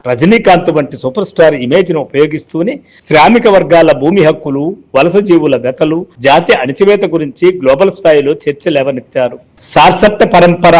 రజనీకాంత్ వంటి super star image ను ఉపయోగిస్తూనే శ్రామిక వర్గాల భూమి హక్కులు, వలస జీవుల వ్యతలు, జాతి అణచివేత గురించి గ్లోబల్ స్థాయిలో చర్చ లేవనెత్తారు. సార్సత్త పరంపర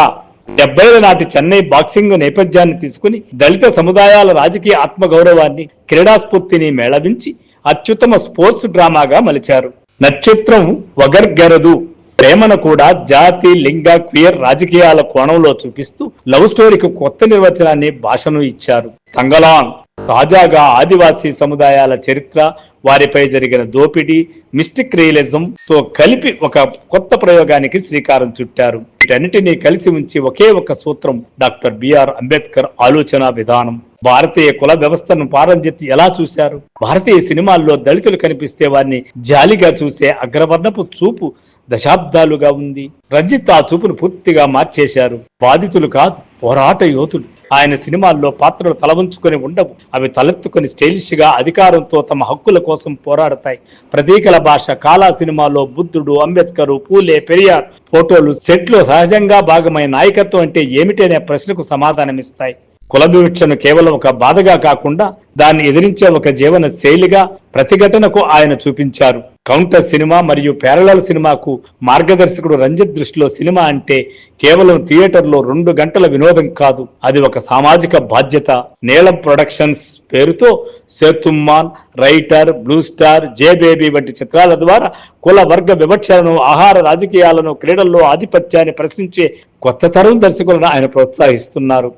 70ల నాటి చెన్నై బాక్సింగ్ నేపథ్యాన్ని తీసుకుని దళిత సముదాయాల రాజకీయ ఆత్మగౌరవాన్ని, క్రీడాస్ఫూర్తిని మేళవించి అత్యుత్తమ స్పోర్ట్స్ డ్రామాగా మలిచారు. నక్షత్రం వగర్గెరదు ప్రేమను కూడా జాతి, లింగ, క్వియర్ రాజకీయాల కోణంలో చూపిస్తూ లవ్ స్టోరీకి కొత్త నిర్వచనాన్ని, భాషను ఇచ్చారు. తంగలాన్ తాజాగా ఆదివాసీ సముదాయాల చరిత్ర, వారిపై జరిగిన దోపిడీ, మిస్టిక్ రియలిజం తో కలిపి ఒక కొత్త ప్రయోగానికి శ్రీకారం చుట్టారు. వీటన్నిటినీ కలిసి ఉంచి ఒకే ఒక సూత్రం డాక్టర్ బిఆర్ అంబేద్కర్ ఆలోచన విధానం. భారతీయ కుల వ్యవస్థను పారంజెత్తి ఎలా చూశారు? భారతీయ సినిమాల్లో దళితులు కనిపిస్తే వారిని జాలిగా చూసే అగ్రవర్ణపు చూపు దశాబ్దాలుగా ఉంది. రంజిత్ ఆ చూపును పూర్తిగా మార్చేశారు. బాధితులు కాదు, పోరాట యోధులు. ఆయన సినిమాల్లో పాత్రలు తలవంచుకొని ఉండవు. అవి తలెత్తుకొని స్టైలిష్ గా అధికారంతో తమ హక్కుల కోసం పోరాడతాయి. ప్రతీకల భాష. కాలా సినిమాలో బుద్ధుడు, అంబేద్కర్, పూలే, పెరియార్ ఫోటోలు సెట్లో సహజంగా భాగమైన నాయకత్వం అంటే ఏమిటనే ప్రశ్నకు సమాధానమిస్తాయి. కుల వివక్షను కేవలం ఒక బాధగా కాకుండా దాన్ని ఎదిరించే ఒక జీవన శైలిగా, ప్రతిఘటనకు ఆయన చూపించారు. కౌంటర్ సినిమా మరియు ప్యారలల్ సినిమాకు మార్గదర్శకుడు రంజిత్ దృష్టిలో సినిమా అంటే కేవలం థియేటర్లో 2 గంటల వినోదం కాదు, అది ఒక సామాజిక బాధ్యత. నీలం ప్రొడక్షన్స్ పేరుతో సేతుమ్మాన్, రైటర్, బ్లూ స్టార్, జే బేబీ వంటి చిత్రాల ద్వారా కుల వర్గ వివక్షలను, ఆహార రాజకీయాలను, క్రీడల్లో ఆధిపత్యాన్ని ప్రశ్నించే కొత్త తరం దర్శకులను ఆయన ప్రోత్సహిస్తున్నారు.